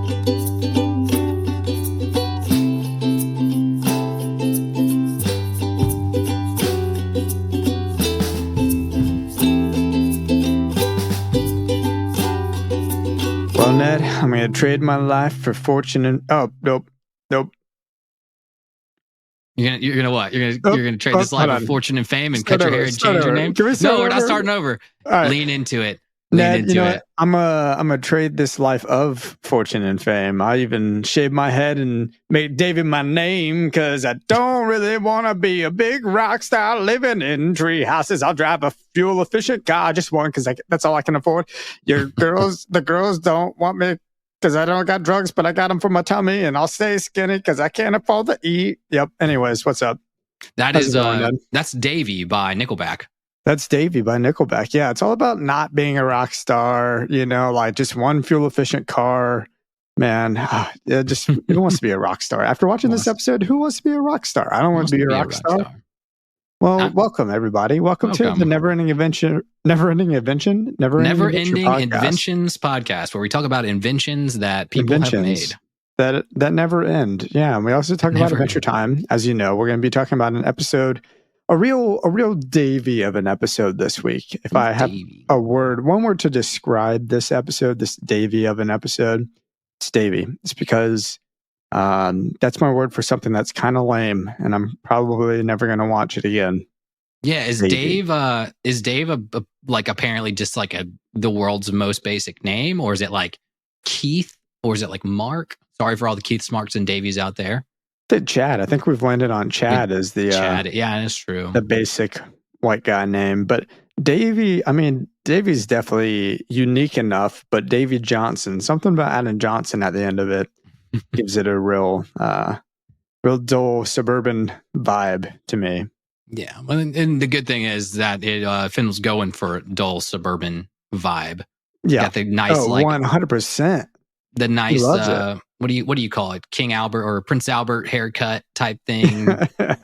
Well, Ned, I'm going to trade my life for fortune and... Oh, nope. You're gonna what? You're gonna trade this life for fortune and fame and cut your hair and change your name? No, we're not starting over. Right. Lean into it. Ned, you know what? I'm gonna trade this life of fortune and fame. I even shaved my head and made Davey my name because I don't really want to be a big rock star living in tree houses. I'll drive a fuel efficient car. I just want because that's all I can afford. The girls don't want me because I don't got drugs, but I got them for my tummy, and I'll stay skinny because I can't afford to eat. Yep. Anyways, what's up? That's Davey by Nickelback. That's Davey by Nickelback. Yeah, it's all about not being a rock star, like just one fuel-efficient car. Man, who wants to be a rock star? After watching this episode, who wants to be a rock star? I don't want to be a rock star. Well, welcome, everybody. Welcome to the Never-Ending Inventions podcast, where we talk about inventions that people have made. That never end. Yeah, and we also talk about Adventure Time. As you know, we're going to be talking about an episode... A real Davey of an episode this week. If I have one word to describe this episode, this Davey of an episode, it's Davey. It's because that's my word for something that's kind of lame, and I'm probably never going to watch it again. Yeah, is Dave like apparently just like the world's most basic name, or is it like Keith, or is it like Mark? Sorry for all the Keiths, Marks, and Davies out there. Chad. I think we've landed on Chad as the Chad. Yeah, that's true. The basic white guy name. But Davey, Davey's definitely unique enough, but Davey Johnson, something about adding Johnson at the end of it gives it a real dull suburban vibe to me. Yeah. And the good thing is that Finn was going for a dull suburban vibe. Yeah. Got the nice 100%. The nice what do you call it? King Albert or Prince Albert haircut type thing.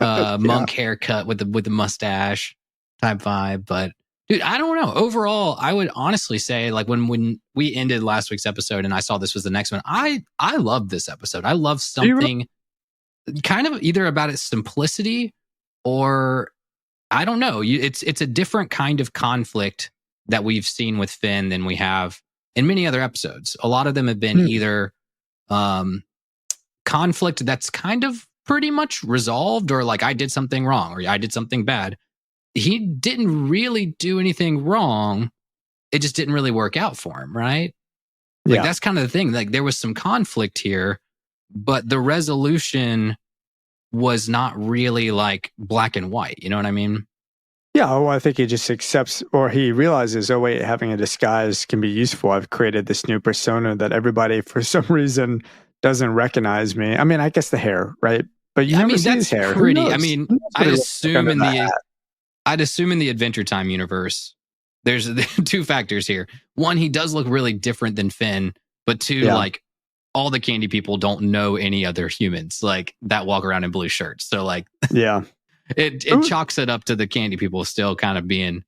Monk haircut with the mustache type vibe. But dude, I don't know. Overall, I would honestly say, like, when we ended last week's episode and I saw this was the next one, I loved this episode. I love something kind of either about its simplicity or I don't know. It's a different kind of conflict that we've seen with Finn than we have in many other episodes. A lot of them have been either conflict that's kind of pretty much resolved, or like I did something wrong or I did something bad. He didn't really do anything wrong. It just didn't really work out for him, right? Like that's kind of the thing. Like there was some conflict here, but the resolution was not really like black and white. You know what I mean? Yeah, well, I think he just accepts, or he realizes, oh wait, having a disguise can be useful. I've created this new persona that everybody, for some reason, doesn't recognize me. I mean, I guess the hair, right? But you never see his hair. Pretty. I mean, I'd assume in the Adventure Time universe, there's two factors here. One, he does look really different than Finn, but two, like all the candy people don't know any other humans like that walk around in blue shirts. So like, yeah. It chalks it up to the candy people still kind of being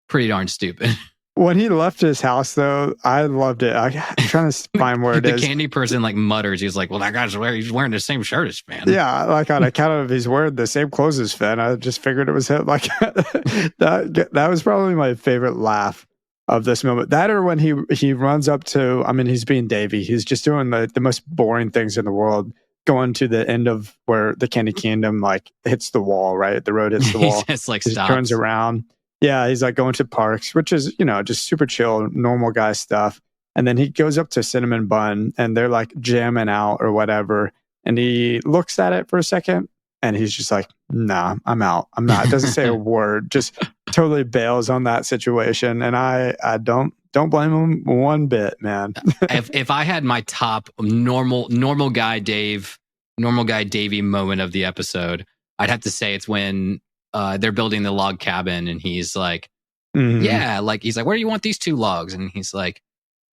pretty darn stupid. When he left his house, though, I loved it. I'm trying to find where it is. The candy person like mutters. He's like, well, that guy's wearing the same shirt as Finn. Yeah, like on account of he's wearing the same clothes as Finn. I just figured it was him. Like that was probably my favorite laugh of this moment. That or when he runs up to, I mean, he's being Davey. He's just doing the most boring things in the world. Going to the end of where the Candy Kingdom like hits the wall, right? The road hits the wall. He turns around. Yeah, he's like going to parks, which is, just super chill, normal guy stuff. And then he goes up to Cinnamon Bun and they're like jamming out or whatever. And he looks at it for a second and he's just like, nah, I'm out. I'm not. Doesn't say a word, just totally bails on that situation. And I don't blame him one bit, man. if I had my top normal guy Davey moment of the episode, I'd have to say it's when they're building the log cabin and he's like, he's like, where do you want these 2 logs? And he's like,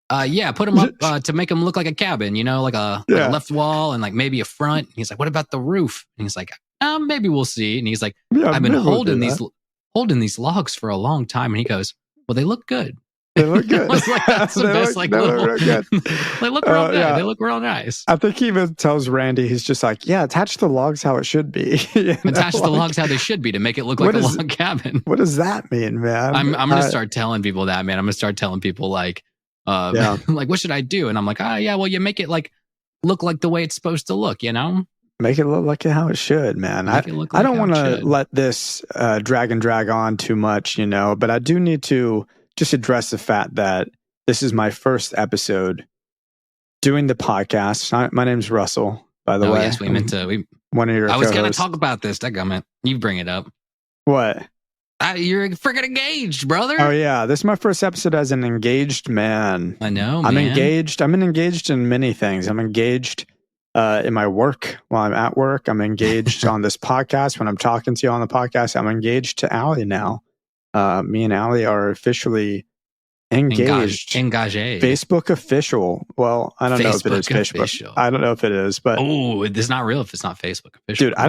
put them up to make them look like a cabin, like a left wall and like maybe a front. And he's like, what about the roof? And he's like, maybe we'll see. And he's like, I've been holding these logs for a long time. And he goes, well, they look good. They look good. I was like, that's the best. Like, they look real good. They look real good. Yeah. They look real nice. I think he even tells Randy, he's just like, yeah, attach the logs how it should be. Attach the logs how they should be to make it look like a log cabin. What does that mean, man? I'm gonna start telling people that, man. I'm gonna start telling people like, like, what should I do? And I'm like, yeah, well, you make it like look like the way it's supposed to look, you know? Make it look like how it should, man. I don't want to let this drag on too much, you know, but I do need to just address the fact that this is my first episode doing the podcast. My name's Russell, by the way. Yes, we meant to. One of your I was going to talk about this. Dadgummit. You bring it up. What? You're freaking engaged, brother. Oh, yeah. This is my first episode as an engaged man. I know, I'm engaged. I'm engaged in many things. I'm engaged in my work while I'm at work. I'm engaged on this podcast. When I'm talking to you on the podcast, I'm engaged to Allie now. Me and Allie are officially engaged. Engaged. Facebook official. Well, I don't know if it is Facebook. I don't know if it is, but it's not real if it's not Facebook official. Dude, I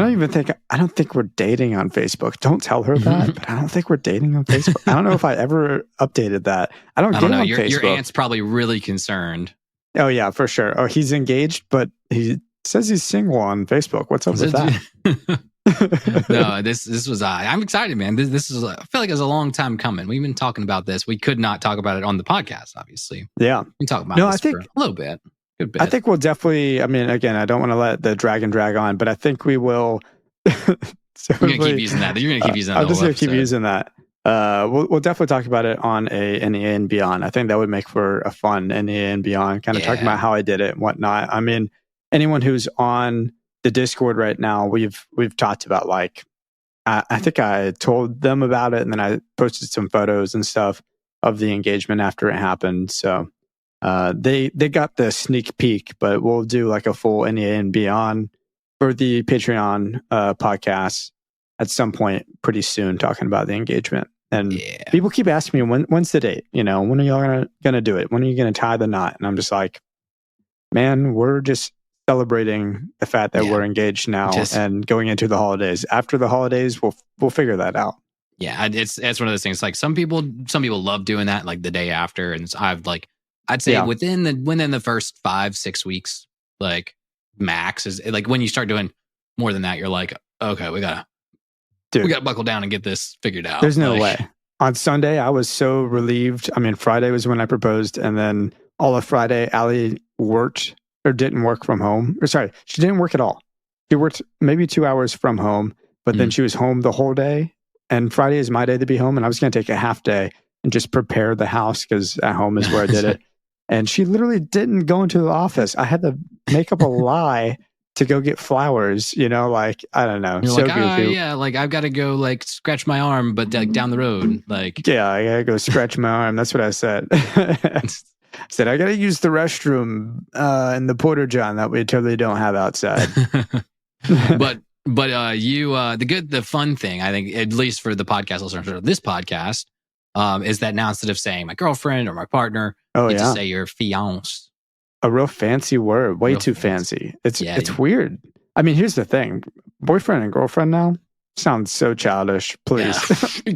don't think we're dating on Facebook. Don't tell her that, but I don't think we're dating on Facebook. I don't know if I ever updated that. I don't know. On Facebook. Your aunt's probably really concerned. Oh yeah, for sure. Oh, he's engaged, but he says he's single on Facebook. What's up with that? No, this was I'm excited, man. This is I feel like it's a long time coming. We've been talking about this. We could not talk about it on the podcast, obviously. Yeah, we can talk about this for a little bit. Good bit. I think we'll definitely. I mean, again, I don't want to let the drag on, but I think we will. You're gonna keep using that. You're gonna keep using that. I'm just gonna keep using that. We'll definitely talk about it on a NEA and Beyond. I think that would make for a fun NEA and Beyond, kind of talking about how I did it and whatnot. I mean, anyone who's on the Discord right now, we've talked about like, I think I told them about it, and then I posted some photos and stuff of the engagement after it happened. So they got the sneak peek, but we'll do like a full NEA and Beyond for the Patreon podcast at some point pretty soon, talking about the engagement. And people keep asking me, when's the date? You know, when are y'all gonna do it? When are you gonna tie the knot? And I'm just like, man, we're just celebrating the fact that we're engaged now and going into the holidays. After the holidays, we'll figure that out. Yeah, it's one of those things. Like some people love doing that, like the day after, and I'd say within the first 5-6 weeks, like max is like when you start doing more than that, you're like, okay, we gotta buckle down and get this figured out. There's no way. On Sunday, I was so relieved. I mean, Friday was when I proposed, and then all of Friday, Allie worked or didn't work from home. Or sorry, she didn't work at all. She worked maybe 2 hours from home, but then she was home the whole day. And Friday is my day to be home, and I was going to take a half day and just prepare the house because at home is where I did it. And she literally didn't go into the office. I had to make up a lie to go get flowers, you know, like, I don't know. You're so like, goofy. Yeah, like I've got to go like scratch my arm, but like down the road, like. Yeah, I got to go scratch my arm. That's what I said. Said, I got to use the restroom in the Porter John that we totally don't have outside. But the fun thing, I think, at least for the podcast listeners of this podcast, is that now instead of saying my girlfriend or my partner, you get to say your fiance. A real fancy word, way too fancy. It's weird. I mean, here's the thing: boyfriend and girlfriend now sounds so childish. Please,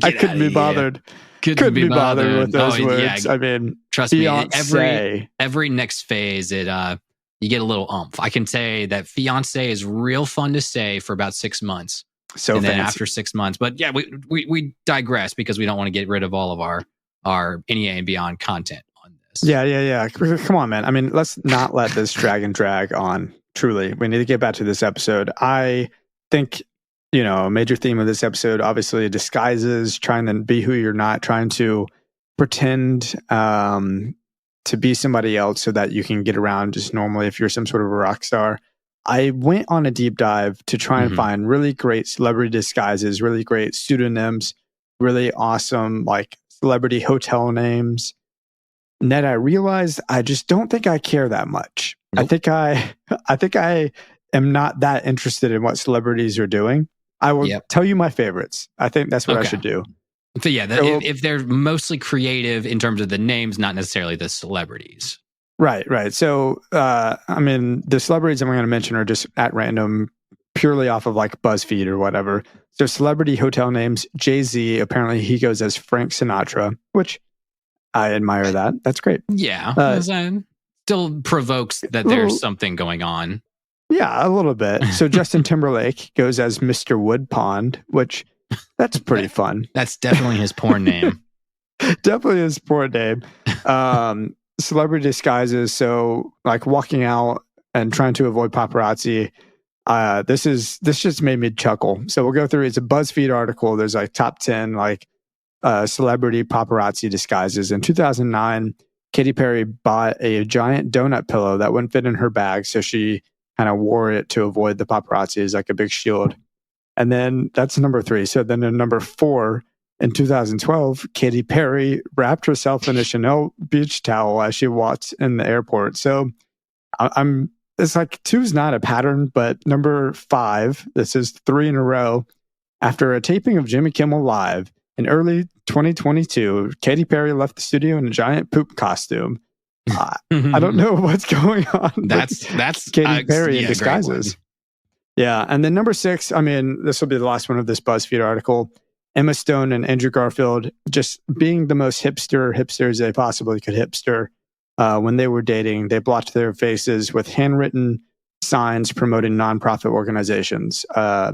I couldn't be bothered. Couldn't be bothered with those words. Yeah. I mean, trust me. Every next phase, you get a little oomph. I can say that fiance is real fun to say for about 6 months. So and fancy. Then after 6 months, but yeah, we digress because we don't want to get rid of all of our NEA and Beyond content. Yeah. Come on, man. I mean, let's not let this drag on. Truly, we need to get back to this episode. I think, you know, a major theme of this episode, obviously, disguises, trying to be who you're not, trying to pretend to be somebody else so that you can get around just normally if you're some sort of a rock star. I went on a deep dive to try and find really great celebrity disguises, really great pseudonyms, really awesome like celebrity hotel names. Ned, I realized I just don't think I care that much. Nope. I think I am not that interested in what celebrities are doing. I will tell you my favorites. I think that's what I should do. So if they're mostly creative in terms of the names, not necessarily the celebrities. Right. So, I mean, the celebrities I'm going to mention are just at random, purely off of like BuzzFeed or whatever. So celebrity hotel names, Jay-Z, apparently he goes as Frank Sinatra, which I admire that. That's great. Yeah. Still provokes that there's something going on. Yeah, a little bit. So Justin Timberlake goes as Mr. Woodpond, which that's pretty fun. That's definitely his porn name. Definitely his porn name. Celebrity disguises. So like walking out and trying to avoid paparazzi. This just made me chuckle. So we'll go through. It's a BuzzFeed article. There's like top 10 like celebrity paparazzi disguises. In 2009, Katy Perry bought a giant donut pillow that wouldn't fit in her bag, so she kind of wore it to avoid the paparazzi as like a big shield. And then that's number 3. So then in number 4, in 2012, Katy Perry wrapped herself in a Chanel beach towel as she walked in the airport. So it's like 2's not a pattern, but number 5, this is 3 in a row. After a taping of Jimmy Kimmel Live in early 2022, Katy Perry left the studio in a giant poop costume. I don't know what's going on. That's Katy Perry in disguises. Yeah. And then number 6, I mean, this will be the last one of this BuzzFeed article. Emma Stone and Andrew Garfield just being the most hipsters they possibly could hipster. When they were dating, they blocked their faces with handwritten signs promoting nonprofit organizations. I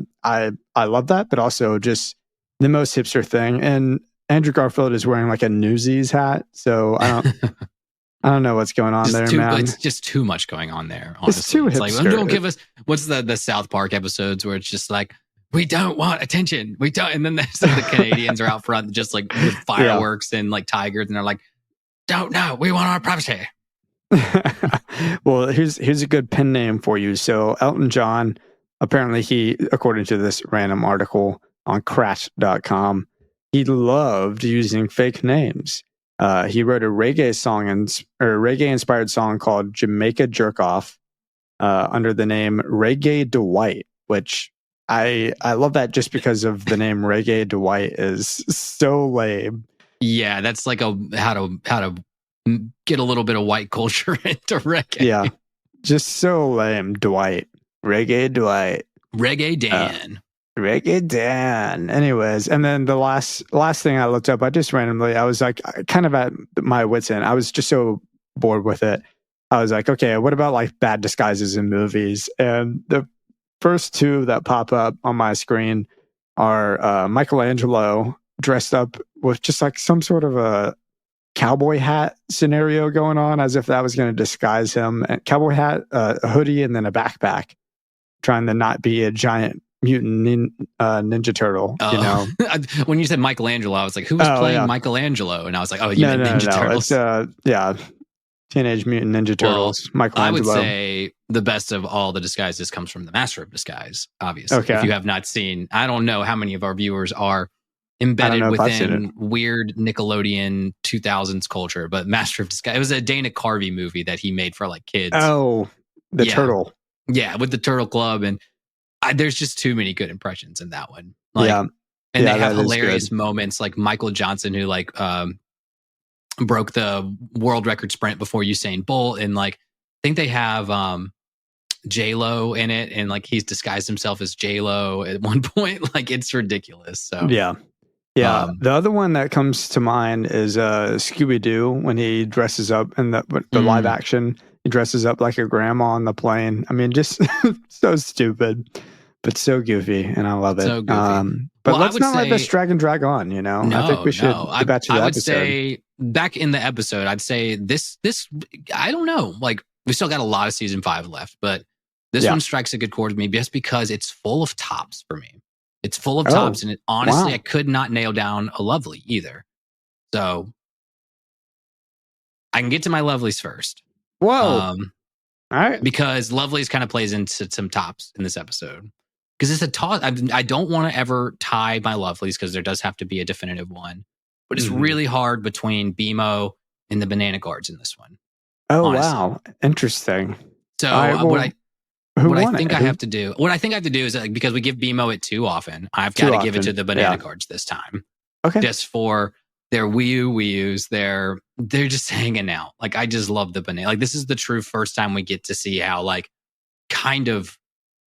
love that, but also just the most hipster thing. And Andrew Garfield is wearing like a Newsies hat, so I don't know what's going on there, man. It's just too much going on there. Honestly, it's too hipster. Like, don't give us what's the South Park episodes where it's just like, we don't want attention, we don't, and then there's the Canadians are out front just like with fireworks and like tigers, and they're like, don't know, we want our privacy. Well, here's a good pen name for you. So Elton John, apparently he, according to this random article on crash.com, he loved using fake names. He wrote a reggae-inspired song called Jamaica Jerk Off under the name Reggae Dwight, which I love that just because of the name Reggae Dwight is so lame. Yeah, that's like how to get a little bit of white culture into reggae. Yeah, just so lame. Dwight. Reggae Dwight. Reggae Dan. Reggae Dan. Anyways, and then the last thing I looked up, I just randomly, I was like kind of at my wit's end. I was just so bored with it. I was like, okay, what about like bad disguises in movies? And the first 2 that pop up on my screen are Michelangelo dressed up with just like some sort of a cowboy hat scenario going on, as if that was going to disguise him. A cowboy hat, a hoodie, and then a backpack, trying to not be a giant mutant ninja turtle. You know, when you said Michelangelo, I was like, who was playing Michelangelo? And I was like, oh, you meant Ninja Turtles. It's Teenage Mutant Ninja Turtles. Michelangelo. I would say the best of all the disguises comes from the Master of Disguise. Obviously, if you have not seen, I don't know how many of our viewers are embedded within weird Nickelodeon 2000s culture, but Master of Disguise, it was a Dana Carvey movie that he made for like kids. Oh, the turtle. Yeah, with the Turtle Club. And there's just too many good impressions in that one. Like, and they have hilarious moments like Michael Johnson, who like broke the world record sprint before Usain Bolt. And like, I think they have J-Lo in it, and like he's disguised himself as J-Lo at one point. Like, it's ridiculous. So yeah. The other one that comes to mind is Scooby-Doo, when he dresses up in the live action. He dresses up like a grandma on the plane. I mean, just so stupid, but so goofy, and I love it. So goofy. But let's not let this drag on, you know? No, I think we should get back to the I would episode. say, back in the episode, I'd say this, I don't know, like, we still got a lot of season 5 left, but this one strikes a good chord with me just because it's full of tops for me. It's full of tops, and honestly, I could not nail down a lovely either. So I can get to my lovelies first. Whoa. All right. Because lovelies kind of plays into some tops in this episode. Because it's a toss. I don't want to ever tie my lovelies because there does have to be a definitive one. But it's really hard between BMO and the Banana Guards in this one. Oh, honestly. Wow. Interesting. So what I think I have to do is, like, because we give BMO it too often, I've got to give it to the Banana Guards this time. Okay. Just for their Wii-U's, they're just hanging out. Like, I just love the banana. Like, this is the true first time we get to see how, like, kind of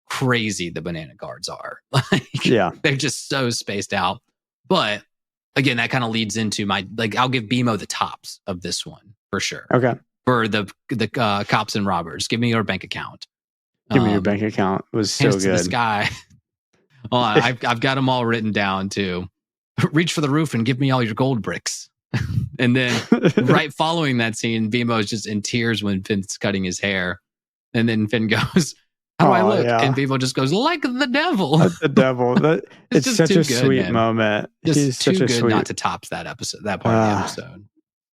crazy the Banana Guards are. Like, they're just so spaced out. But again, that kind of leads into my, like, I'll give BMO the tops of this one for sure. Okay. For the cops and robbers. Give me your bank account. Give me your bank account. It was so hands good. To the sky. Well, I've got them all written down too. Reach for the roof and give me all your gold bricks. And then right following that scene, BMO is just in tears when Finn's cutting his hair. And then Finn goes, how do I look? Yeah. And BMO just goes, like the devil. Like the devil. It's such a sweet moment. Just He's too such a good sweet... not to top that episode, that part of the episode.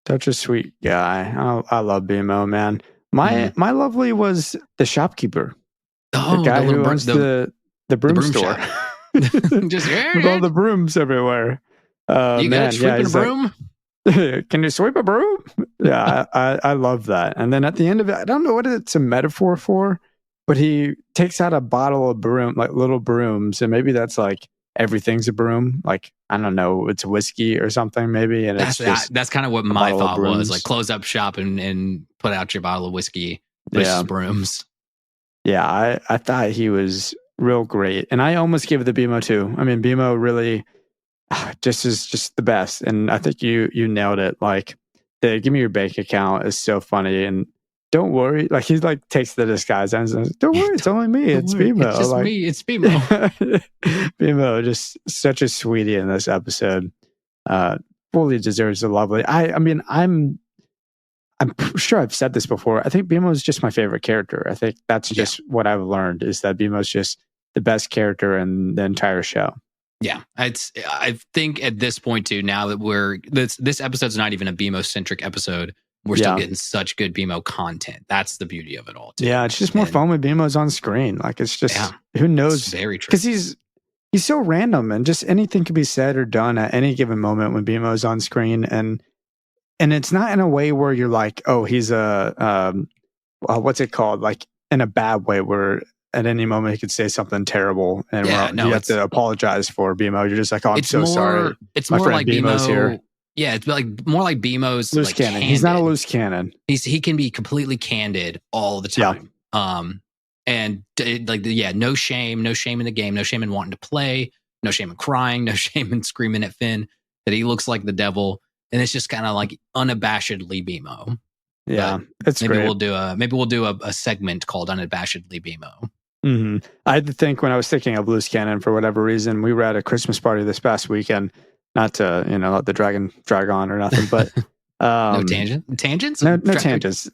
Such a sweet guy. I love BMO, man. My lovely was the shopkeeper. Oh, the guy who owns the broom store. Just with all the brooms everywhere. You got a sweep and a broom? Like, can you sweep a broom? Yeah, I love that. And then at the end of it, I don't know what it's a metaphor for, but he takes out a bottle of broom, like little brooms, and maybe that's like everything's a broom. Like, I don't know, it's whiskey or something maybe. And that's kind of what my thought was. Like, close up shop and put out your bottle of whiskey versus brooms. Yeah, I thought he was real great. And I almost gave it the BMO too. I mean, BMO really just is just the best. And I think you nailed it. Like, the give me your bank account is so funny. And don't worry. Like, he like takes the disguise and says, don't worry, it's only me. It's BMO. It's just me. It's BMO. BMO, just such a sweetie in this episode. Fully deserves a lovely. I mean, I'm sure I've said this before. I think BMO is just my favorite character. I think that's just what I've learned, is that BMO is just the best character in the entire show. Yeah, I think at this point too, now that this episode's not even a BMO centric episode, we're still getting such good BMO content. That's the beauty of it all too. Yeah, it's just more fun when BMO's on screen. Like, it's just who knows? It's very true. Because he's so random, and just anything can be said or done at any given moment when BMO's on screen, and it's not in a way where you're like, oh, he's what's it called? Like, in a bad way where at any moment he could say something terrible and you have to apologize for BMO. You're just like, oh, I'm so sorry. It's more like BMO's here. Yeah, it's like more like BMO's loose cannon. Candid. He's not a loose cannon. He can be completely candid all the time. And no shame in the game, no shame in wanting to play, no shame in crying, no shame in screaming at Finn that he looks like the devil. And it's just kind of like unabashedly BMO. Yeah, it's maybe great. We'll do a segment called Unabashedly BMO. Mm-hmm. I had to think, when I was thinking of loose cannon, for whatever reason, we were at a Christmas party this past weekend. Not to let the dragon drag on or nothing, but no tangents. No tangents.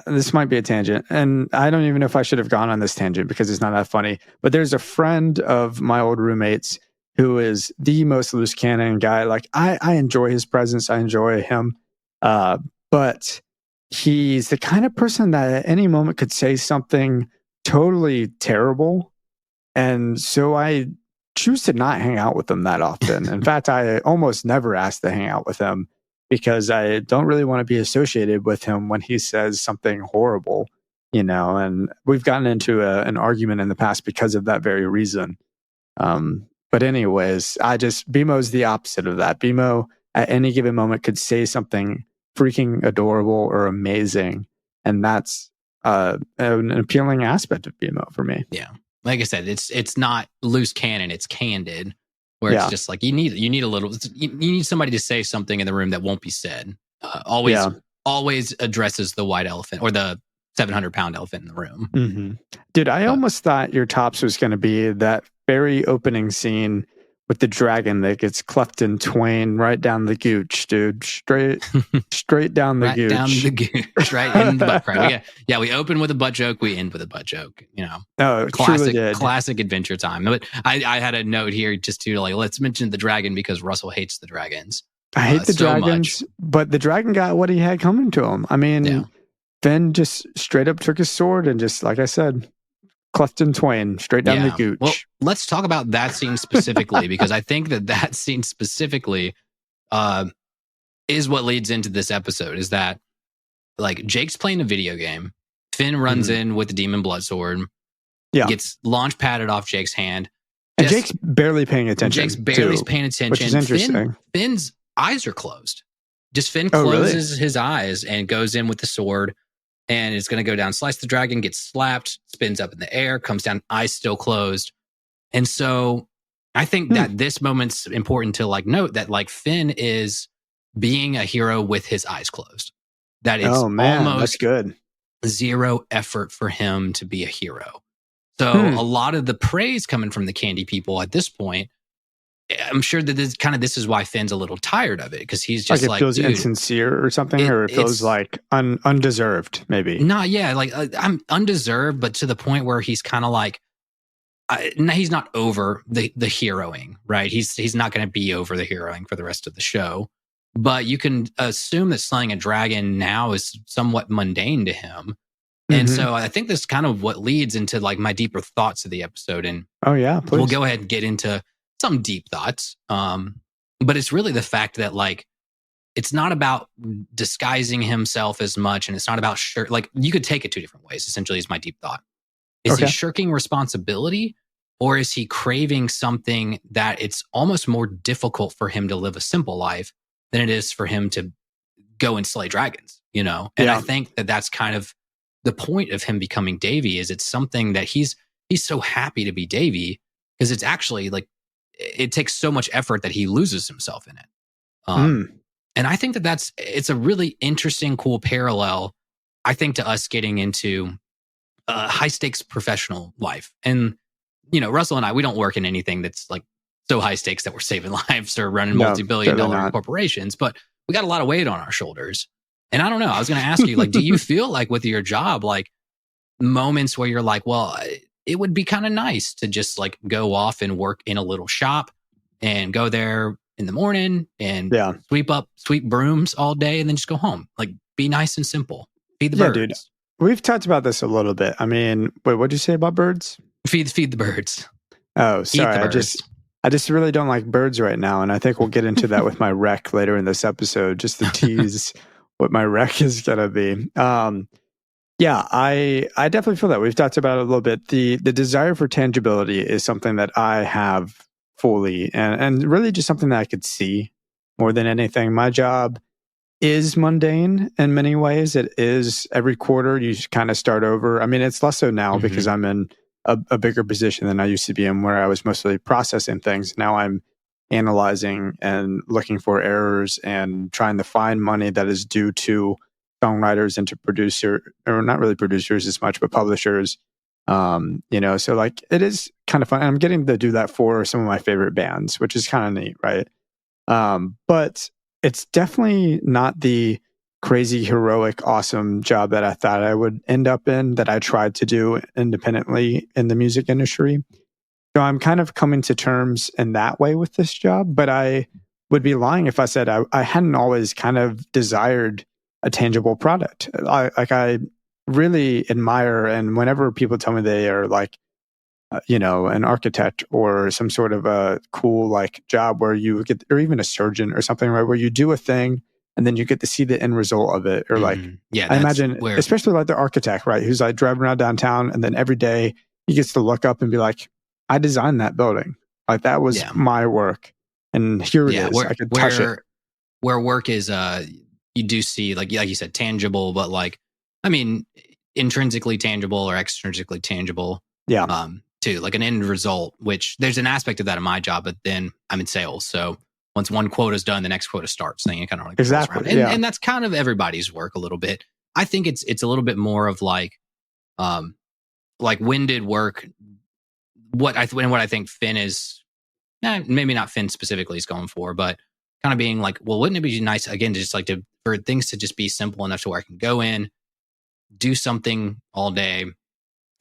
This might be a tangent, and I don't even know if I should have gone on this tangent because it's not that funny. But there's a friend of my old roommates who is the most loose cannon guy. Like, I enjoy his presence. I enjoy him, but he's the kind of person that at any moment could say something totally terrible. And so I choose to not hang out with him that often. In fact, I almost never ask to hang out with him because I don't really want to be associated with him when he says something horrible, and we've gotten into an argument in the past because of that very reason. But anyways, BMO's the opposite of that. BMO at any given moment could say something freaking adorable or amazing. And that's an appealing aspect of BMO for me. Yeah. Like I said, it's not loose cannon, it's candid, where it's just like you need a little, you need somebody to say something in the room that won't be said. Always addresses the white elephant or the 700-pound elephant in the room. Mm-hmm. Dude, I almost thought your tops was going to be that very opening scene with the dragon that gets cleft in twain right down the gooch, dude. Straight down the right gooch. Down the gooch, right in the butt crack. We open with a butt joke, we end with a butt joke. Oh, classic adventure time. But I had a note here just to let's mention the dragon because Russell hates the dragons. I hate the dragons, but the dragon got what he had coming to him. I mean, Finn just straight up took his sword and just, like I said, cleft in twain, straight down the gooch. Well, let's talk about that scene specifically because I think that scene specifically is what leads into this episode. Is that like Jake's playing a video game, Finn runs in with the demon blood sword, gets launch padded off Jake's hand, and Jake's barely paying attention. Which is interesting. Finn's eyes are closed. Just Finn closes his eyes and goes in with the sword. And it's going to go down, slice the dragon, gets slapped, spins up in the air, comes down, eyes still closed. And so I think that this moment's important to like note that like Finn is being a hero with his eyes closed. That it's almost that's good. Zero effort for him to be a hero. So a lot of the praise coming from the Candy people at this point, I'm sure that this is why Finn's a little tired of it, because he's just like it feels insincere or something, or it feels like undeserved, maybe. Not, yeah, like I'm undeserved, but to the point where he's kind of like, he's not over the heroing, right? He's not going to be over the heroing for the rest of the show. But you can assume that slaying a dragon now is somewhat mundane to him. And so I think this is kind of what leads into like my deeper thoughts of the episode. And please. We'll go ahead and get into some deep thoughts. But it's really the fact that like, it's not about disguising himself as much. And it's not about like you could take it two different ways, essentially, is my deep thought. Is he shirking responsibility, or is he craving something that it's almost more difficult for him to live a simple life than it is for him to go and slay dragons, you know? And I think that that's kind of the point of him becoming Davey, is it's something that he's so happy to be Davey, because it's actually like, it takes so much effort that he loses himself in it. And I think that it's a really interesting, cool parallel, I think, to us getting into high stakes professional life. And, you know, Russell and I, we don't work in anything that's like so high stakes that we're saving lives or running multi-billion-dollar corporations, but we got a lot of weight on our shoulders. And I don't know, I was going to ask you, like, do you feel like with your job, like moments where you're like, well, it would be kind of nice to just like go off and work in a little shop and go there in the morning and sweep brooms all day and then just go home? Like, be nice and simple. Feed the birds. Dude. We've talked about this a little bit. I mean, wait, what'd you say about birds? Feed the birds. Oh, sorry. I just really don't like birds right now. And I think we'll get into that with my rec later in this episode, just to tease what my rec is going to be. Yeah, I definitely feel that. We've talked about it a little bit. The desire for tangibility is something that I have fully, and really just something that I could see more than anything. My job is mundane in many ways. It is every quarter you kind of start over. I mean, it's less so now because I'm in a bigger position than I used to be in, where I was mostly processing things. Now I'm analyzing and looking for errors and trying to find money that is due to songwriters and to producer, or not really producers as much, but publishers. You know, so like it is kind of fun. I'm getting to do that for some of my favorite bands, which is kind of neat, right? But it's definitely not the crazy, heroic, awesome job that I thought I would end up in, that I tried to do independently in the music industry. So I'm kind of coming to terms in that way with this job, but I would be lying if I said I hadn't always kind of desired a tangible product. I really admire, and whenever people tell me they are like, you know, an architect or some sort of a cool like job where you get, or even a surgeon or something, right, where you do a thing and then you get to see the end result of it. Or like, I imagine, especially like the architect, right, who's like driving around downtown and then every day he gets to look up and be like, I designed that building. Like that was my work. And here it is. I could touch it. Where work is, you do see, like you said, tangible, but like, I mean, intrinsically tangible or extrinsically tangible. Yeah. Too, like an end result, which there's an aspect of that in my job, but then I'm in sales. So once one quota is done, the next quota starts. Then you kind of like exactly. And that's kind of everybody's work a little bit. I think it's a little bit more of like when did work, what I think Finn is, maybe not Finn specifically is going for, but kind of being like, well, wouldn't it be nice again to just like for things to just be simple enough to where I can go in, do something all day,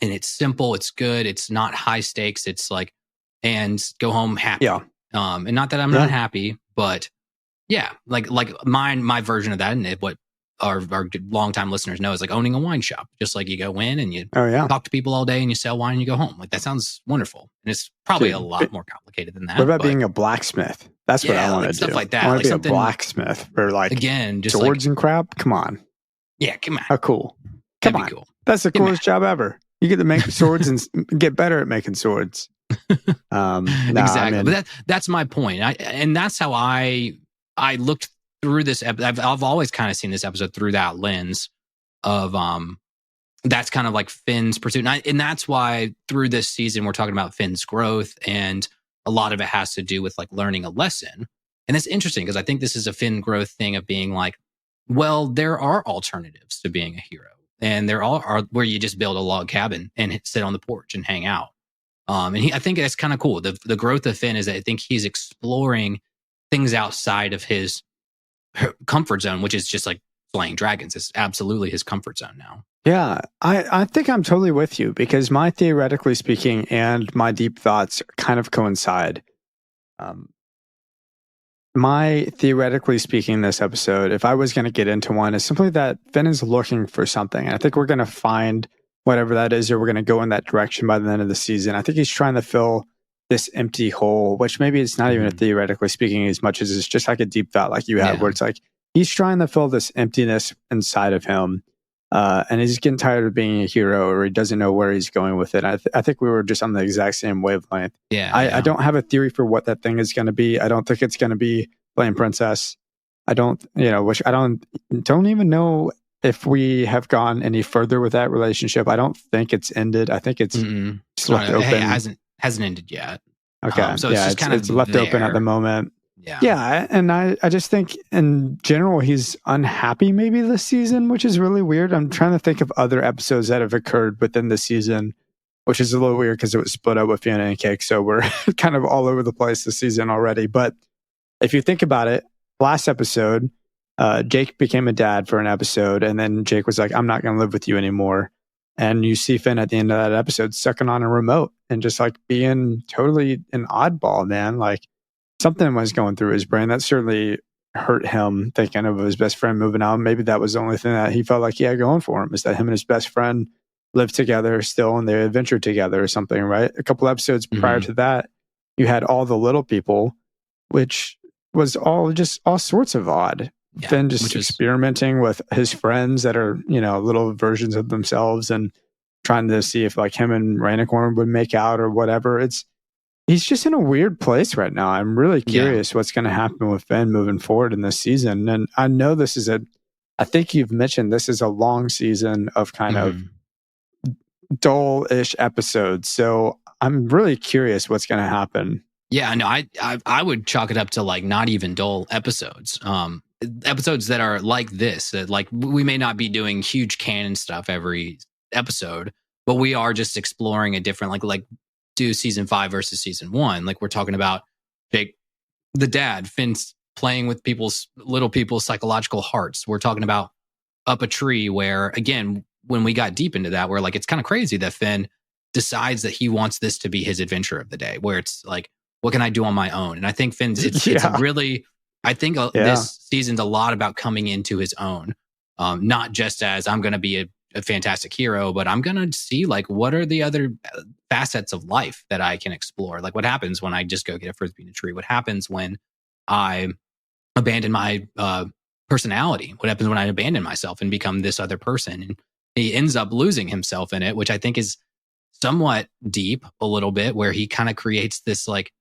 and it's simple, it's good, it's not high stakes, it's like, and go home happy. Yeah. And not that I'm not happy, but yeah, like my version of that, and what our longtime listeners know, is like owning a wine shop. Just like you go in and you talk to people all day and you sell wine and you go home. Like that sounds wonderful. And it's probably a lot more complicated than that. What about being a blacksmith? That's what I want to do. Stuff like that. I want to be a blacksmith for like, again, just swords and crap. Come on. Yeah, come on. How cool. Come on. Cool. That's the coolest job ever. You get to make swords and get better at making swords. Exactly. I mean, but that's my point. And that's how I looked through this. I've always kind of seen this episode through that lens of that's kind of like Finn's pursuit. And that's why through this season, we're talking about Finn's growth and a lot of it has to do with like learning a lesson. And it's interesting because I think this is a Finn growth thing of being like, well, there are alternatives to being a hero. And there are where you just build a log cabin and sit on the porch and hang out. I think that's kind of cool. The growth of Finn is that I think he's exploring things outside of his comfort zone, which is just like slaying dragons. It's absolutely his comfort zone now. Yeah, I think I'm totally with you because my theoretically speaking and my deep thoughts kind of coincide. My theoretically speaking this episode, if I was going to get into one, is simply that Finn is looking for something. And I think we're going to find whatever that is, or we're going to go in that direction by the end of the season. I think he's trying to fill this empty hole, which maybe it's not even a theoretically speaking as much as it's just like a deep thought like you had, where it's like he's trying to fill this emptiness inside of him. And he's getting tired of being a hero, or he doesn't know where he's going with it. I think we were just on the exact same wavelength. I don't have a theory for what that thing is going to be. I don't think it's going to be Flame Princess. I don't even know if we have gone any further with that relationship. I don't think it's ended. I think it's left open. It hasn't ended yet. Okay. So it's just kind of left open at the moment. Yeah. And I just think in general, he's unhappy maybe this season, which is really weird. I'm trying to think of other episodes that have occurred within the season, which is a little weird because it was split up with Fiona and Cake. So we're kind of all over the place this season already. But if you think about it, last episode, Jake became a dad for an episode. And then Jake was like, I'm not going to live with you anymore. And you see Finn at the end of that episode sucking on a remote and just like being totally an oddball, man. Like, something was going through his brain. That certainly hurt him, thinking of his best friend moving out. Maybe that was the only thing that he felt like he had going for him, is that him and his best friend lived together still and they adventured together or something, right? A couple episodes prior to that, you had All the Little People, which was all sorts of odd. Yeah, Finn just experimenting with his friends that are, little versions of themselves and trying to see if like him and Rainicorn would make out or whatever. He's just in a weird place right now. I'm really curious what's going to happen with Finn moving forward in this season. And I know I think you've mentioned this is a long season of kind of dull-ish episodes. So I'm really curious what's going to happen. Yeah, no, I would chalk it up to like not even dull episodes. Episodes that are like this, that like we may not be doing huge canon stuff every episode, but we are just exploring a different like do season 5 versus season 1. Like we're talking about Jake, the dad, Finn's playing with little people's psychological hearts. We're talking about Up a Tree, where again, when we got deep into that, we're like, it's kind of crazy that Finn decides that he wants this to be his adventure of the day, where it's like, what can I do on my own? And I think Finn's, it's really, I think this season's a lot about coming into his own, not just as I'm going to be a fantastic hero, but I'm going to see like, what are the other facets of life that I can explore? Like what happens when I just go get a frisbee in a tree? What happens when I abandon my personality? What happens when I abandon myself and become this other person? And he ends up losing himself in it, which I think is somewhat deep a little bit, where he kind of creates this, like,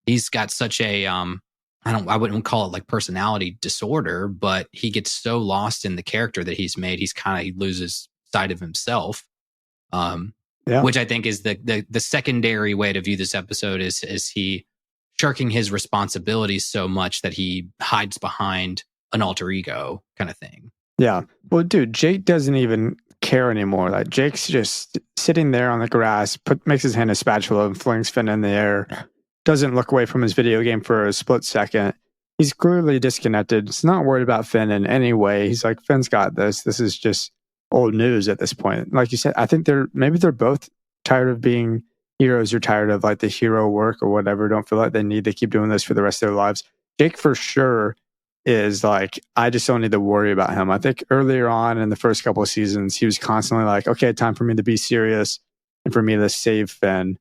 he's got such a, I wouldn't call it like personality disorder, but he gets so lost in the character that he's made. He loses sight of himself. Which I think is the secondary way to view this episode is he shirking his responsibilities so much that he hides behind an alter ego kind of thing. Yeah. Well, dude, Jake doesn't even care anymore. Like Jake's just sitting there on the grass, makes his hand a spatula and flings Finn in the air. Doesn't look away from his video game for a split second. He's clearly disconnected. He's not worried about Finn in any way. He's like, Finn's got this. This is just old news at this point. Like you said, I think they're both tired of being heroes or tired of like the hero work or whatever. Don't feel like they need to keep doing this for the rest of their lives. Jake for sure is like, I just don't need to worry about him. I think earlier on in the first couple of seasons, he was constantly like, okay, time for me to be serious and for me to save Finn.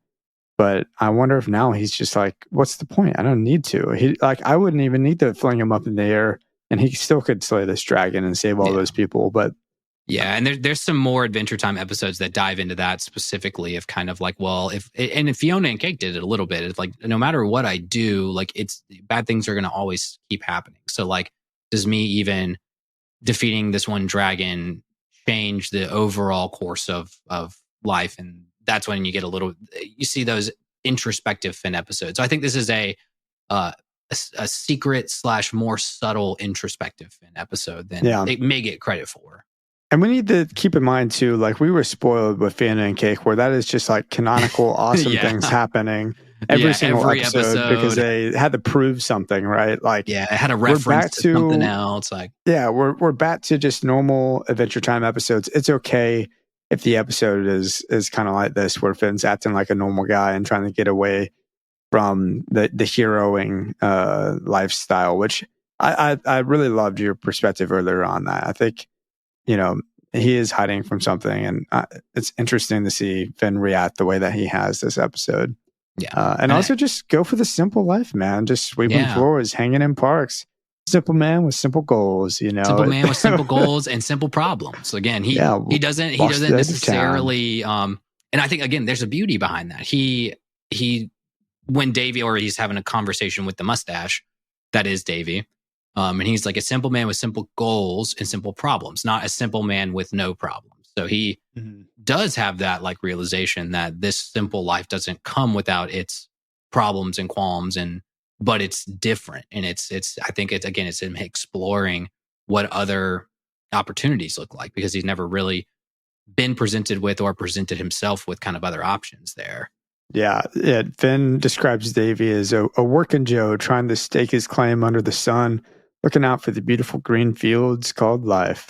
But I wonder if now he's just like, what's the point? I don't need to. I wouldn't even need to fling him up in the air, and he still could slay this dragon and save all those people. But yeah, and there's some more Adventure Time episodes that dive into that specifically, of kind of like, well, if Fiona and Cake did it a little bit, it's like, no matter what I do, like, it's bad things are going to always keep happening. So like, does me even defeating this one dragon change the overall course of life? And that's when you get you see those introspective Finn episode. So I think this is a secret / more subtle introspective Finn episode than they may get credit for. And we need to keep in mind too, like we were spoiled with Fiona and Cake, where that is just like canonical, awesome things happening every single episode because they had to prove something, right? Like, it had a reference to something else. Like, we're back to just normal Adventure Time episodes. It's okay if the episode is kind of like this, where Finn's acting like a normal guy and trying to get away from the heroing lifestyle, which I really loved your perspective earlier on that. I think, he is hiding from something, and it's interesting to see Finn react the way that he has this episode. Yeah. And also just go for the simple life, man. Just sweeping floors, hanging in parks. Simple man with simple goals, Simple man with simple goals and simple problems. Again, he doesn't necessarily and I think, again, there's a beauty behind that. He when Davey, or he's having a conversation with the mustache, that is Davey. And he's like a simple man with simple goals and simple problems, not a simple man with no problems. So he does have that like realization that this simple life doesn't come without its problems and qualms, but it's different. And it's I think it's him exploring what other opportunities look like, because he's never really been presented with or presented himself with kind of other options there. Yeah. Finn describes Davey as a working Joe trying to stake his claim under the sun, looking out for the beautiful green fields called life.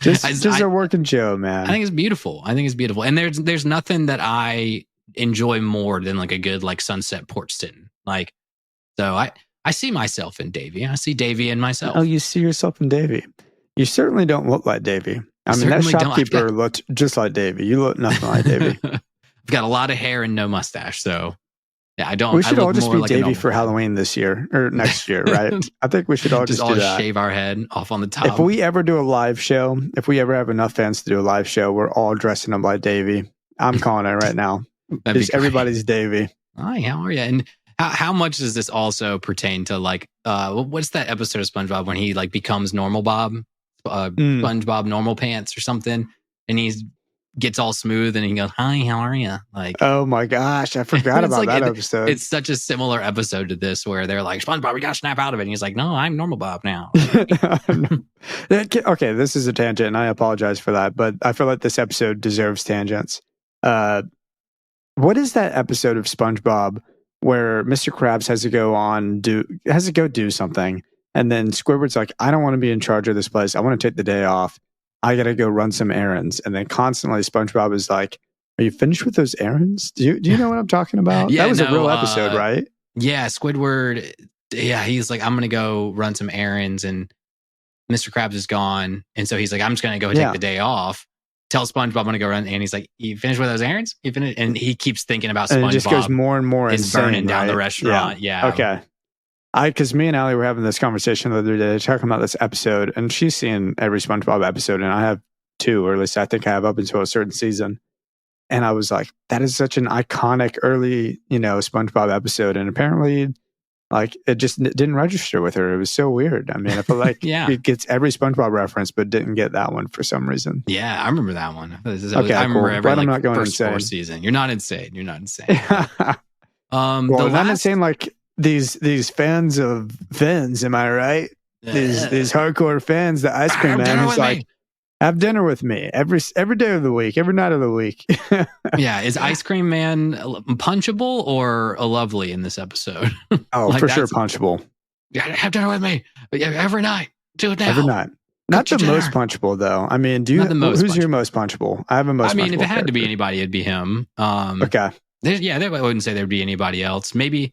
just a working Joe, man. I think it's beautiful. And there's nothing that I enjoy more than like a good like sunset porch sitting. Like, so I see myself in Davey. I see Davey in myself. Oh, you see yourself in Davey. You certainly don't look like Davey. I mean, that shopkeeper looked just like Davey. You look nothing like Davey. I've got a lot of hair and no mustache, so yeah, I don't. We should all just be like Davey for Halloween this year or next year, right? I think we should all just do that. Shave our head off on the top. If we ever do a live show, if we ever have enough fans to do a live show, we're all dressing up like Davey. I'm calling it right now. Everybody's Davey. Hi, how are you? And how much does this also pertain to like what's that episode of SpongeBob when he like becomes Normal Bob, SpongeBob Normal Pants or something, and he gets all smooth and he goes, "Hi, how are you?" Like, oh my gosh, I forgot about that episode. It's such a similar episode to this where they're like, "SpongeBob, we gotta snap out of it," and he's like, "No, I'm Normal Bob now." Okay, this is a tangent, and I apologize for that, but I feel like this episode deserves tangents. What is that episode of SpongeBob where Mr. Krabs has to go do something, and then Squidward's like, "I don't want to be in charge of this place. I want to take the day off. I got to go run some errands." And then constantly SpongeBob is like, "Are you finished with those errands? Do you know what I'm talking about?" That was a real episode, right? Yeah, Squidward. Yeah, he's like, "I'm going to go run some errands," and Mr. Krabs is gone. And so he's like, "I'm just going to go take the day off. Tell SpongeBob I'm going to go run." And he's like, "You finished with those errands? You finished?" And he keeps thinking about SpongeBob. And it just goes more and more is insane, burning down the restaurant. Yeah. Okay. Because me and Allie were having this conversation the other day talking about this episode, and she's seen every SpongeBob episode, and I have 2, or at least I think I have up until a certain season. And I was like, that is such an iconic early, SpongeBob episode. And apparently, like, it just didn't register with her. It was so weird. I mean, I feel like it gets every SpongeBob reference, but didn't get that one for some reason. Yeah, I remember that one. I remember every I'm not going first insane. 4 season. You're not insane. I'm not saying like these fans of Fins, am I right? These hardcore fans, the ice cream man who's like, have dinner with me every day of the week, every night of the week. Yeah, is Ice Cream Man punchable or a lovely in this episode? Oh, like, for sure, punchable. Yeah, have dinner with me every night. Do it now. Every night. Not the most punchable though. I mean, who's your most punchable? I have a most. I mean, if it had to be anybody, it'd be him. Okay. I wouldn't say there'd be anybody else. Maybe.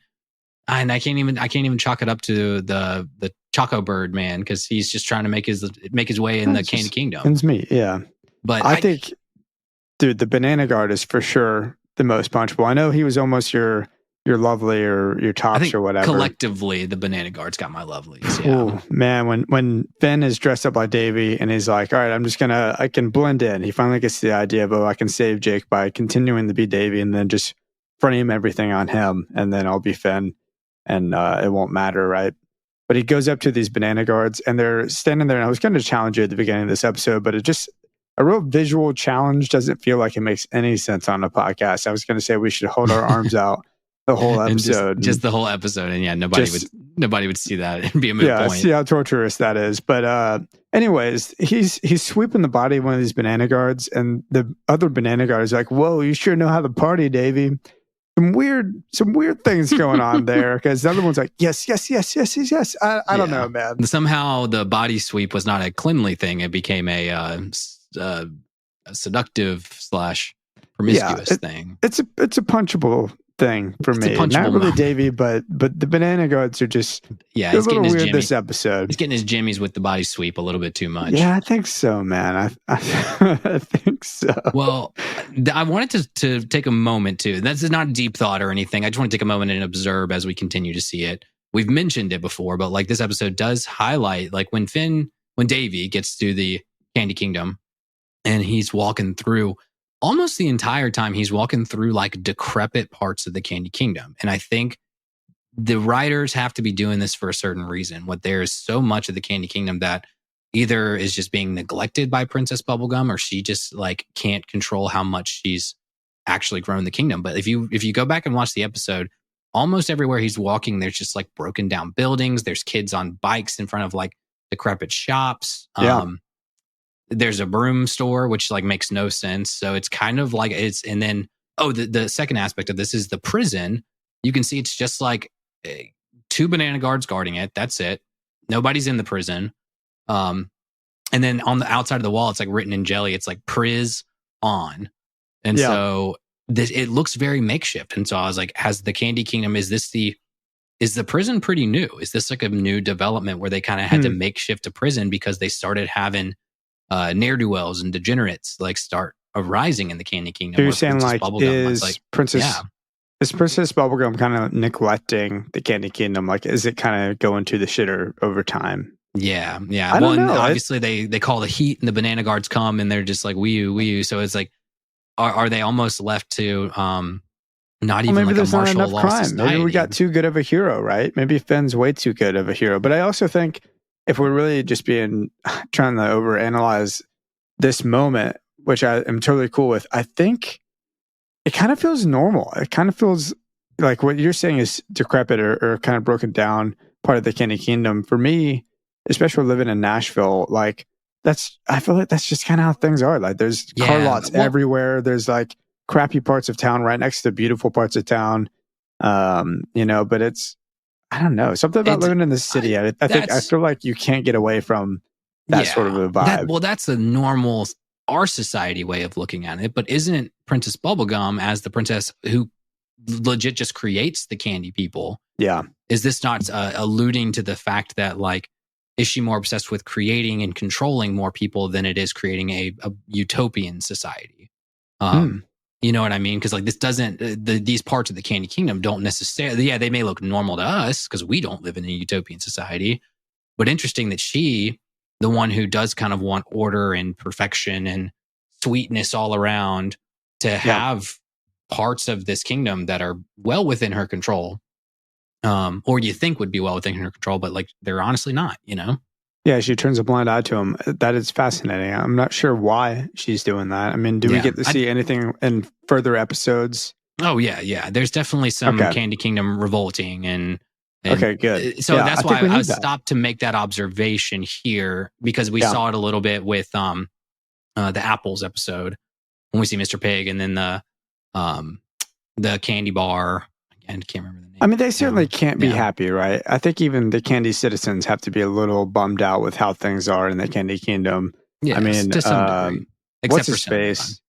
And I can't even chalk it up to the Choco Bird man, because he's just trying to make his way in the Candy Kingdom. It's me, yeah. But I think, dude, the Banana Guard is for sure the most punchable. I know he was almost your lovely or your tops or whatever. Collectively, the Banana Guard's got my lovelies. Yeah. Ooh, man, when Finn is dressed up like Davey and he's like, all right, I can blend in. He finally gets the idea of, I can save Jake by continuing to be Davey and then just frame everything on him, and then I'll be Finn. And it won't matter, right? But he goes up to these Banana Guards, and they're standing there. And I was going to challenge you at the beginning of this episode, but a real visual challenge doesn't feel like it makes any sense on a podcast. I was going to say we should hold our arms out the whole episode. Just the whole episode. And yeah, nobody would see that and be a moot point. See how torturous that is. But anyways, he's sweeping the body of one of these banana guards, and the other banana guard is like, "Whoa, you sure know how to party, Davey." Some weird things going on there, because the other one's like, yes. I don't know, man. Somehow the body sweep was not a cleanly thing. It became a seductive / promiscuous thing. It's a punchable thing for me. Not really moment. Davey, but the banana guards are just he's a little weird this episode. He's getting his jimmies with the body sweep a little bit too much. Yeah, I think so, man. I think so. Well, I wanted to take a moment too. This is not a deep thought or anything. I just want to take a moment and observe as we continue to see it. We've mentioned it before, but like this episode does highlight like when Davey gets to the Candy Kingdom and he's walking through. Almost the entire time he's walking through like decrepit parts of the Candy Kingdom. And I think the writers have to be doing this for a certain reason. There is so much of the Candy Kingdom that either is just being neglected by Princess Bubblegum, or she just like can't control how much she's actually grown the kingdom. But if you go back and watch the episode, almost everywhere he's walking, there's just like broken down buildings. There's kids on bikes in front of like decrepit shops. There's a broom store, which like makes no sense. So it's kind of like and then, the second aspect of this is the prison. You can see it's just like 2 banana guards guarding it. That's it. Nobody's in the prison. And then on the outside of the wall, it's like written in jelly. It's like Priz on. And so it looks very makeshift. And so I was like, has the Candy Kingdom, is the prison pretty new? Is this like a new development where they kind of had to makeshift a prison because they started having ne'er-do-wells and degenerates like start arising in the Candy Kingdom? So you're saying like is Princess Bubblegum kind of neglecting the Candy Kingdom? Like, is it kind of going to the shitter over time? Yeah. Well, and obviously they call the heat and the banana guards come and they're just like wee you. So it's like, are they almost left to not even like a martial law crime? society? Maybe we got too good of a hero, right? Maybe Finn's way too good of a hero. But I also think if we're really just trying to overanalyze this moment, which I am totally cool with, I think it kind of feels normal. It kind of feels like what you're saying is decrepit or kind of broken down part of the Candy Kingdom. For me, especially living in Nashville, like I feel like that's just kind of how things are. Like there's car lots everywhere. There's like crappy parts of town right next to beautiful parts of town. But it's, I don't know, something about living in the city. I feel like you can't get away from that sort of a vibe. That's a normal, our society way of looking at it. But isn't Princess Bubblegum, as the princess who legit just creates the candy people? Yeah. Is this not alluding to the fact that like, is she more obsessed with creating and controlling more people than it is creating a utopian society? You know what I mean? Because like this doesn't, these parts of the Candy Kingdom don't necessarily, they may look normal to us because we don't live in a utopian society. But interesting that she, the one who does kind of want order and perfection and sweetness all around, to have parts of this kingdom that are well within her control, or you think would be well within her control, but like they're honestly not, you know? Yeah, she turns a blind eye to him. That is fascinating. I'm not sure why she's doing that. I mean, do we get to see anything in further episodes? Oh, yeah. There's definitely some Candy Kingdom revolting. And okay, good. So that's why I stopped to make that observation here, because we saw it a little bit with the Apples episode when we see Mr. Pig, and then the candy bar. I can't remember the name. I mean, they certainly can't be happy, right? I think even the candy citizens have to be a little bummed out with how things are in the Candy Kingdom. Yeah, I mean, to some degree. What's his face?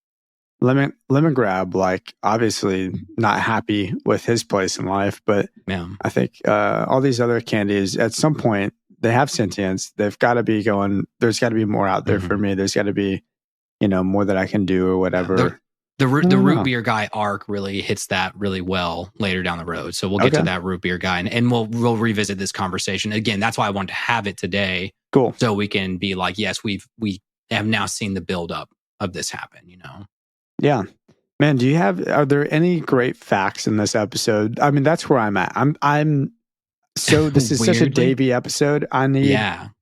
Lemon Grab, like, obviously not happy with his place in life, but I think all these other candies, at some point, they have sentience. They've got to be going, there's got to be more out there for me. There's got to be, more that I can do or whatever. The root beer guy arc really hits that really well later down the road. So we'll get to that root beer guy, and we'll revisit this conversation again. That's why I wanted to have it today. Cool. So we can be like, yes, we have now seen the build up of this happen, Yeah. Man, are there any great facts in this episode? I mean, that's where I'm at. So this is such a Weirdly. Davey episode. I need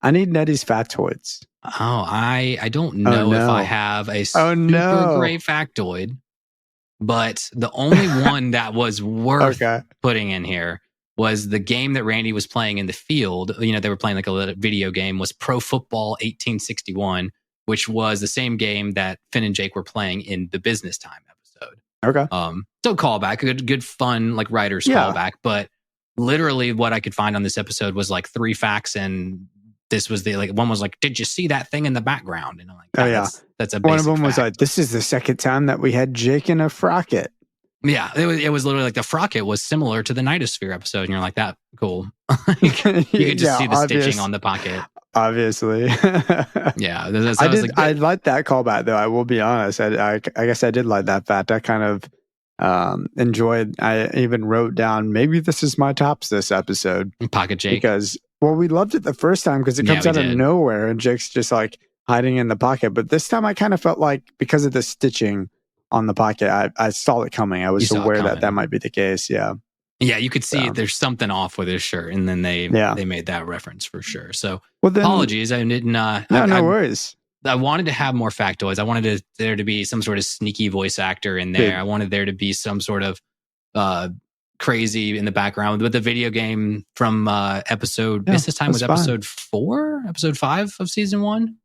Nettie's factoids. Oh, I don't know if I have a super great factoid, but the only one that was worth putting in here was the game that Randy was playing in the field. You know, they were playing like a video game, was Pro Football 1861, which was the same game that Finn and Jake were playing in the Business Time episode. Okay. So callback, good fun, like writer's callback. But literally what I could find on this episode was like 3 facts, and this was the one was like, did you see that thing in the background? And I'm like, that's a basic one of them fact. was like, this is the second time that we had Jake in a frocket. Yeah, it was literally like the frocket was similar to the Nightosphere episode, and you're like, that cool. You could just see the stitching on the pocket. Obviously. Yeah, I like that callback though. I will be honest. I guess I did like that fact. I kind of enjoyed. I even wrote down, maybe this is my tops this episode. Pocket Jake. Because we loved it the first time because it comes out of nowhere and Jake's just like hiding in the pocket. But this time I kind of felt like, because of the stitching on the pocket, I saw it coming. I was aware that might be the case. Yeah. Yeah, you could see there's something off with his shirt, and then they made that reference for sure. So apologies, I didn't. No worries. I wanted to have more factoids. I wanted there to be some sort of sneaky voice actor in there. I wanted there to be some sort of crazy in the background. But the video game from episode Business Time was episode 4, episode 5 of season 1.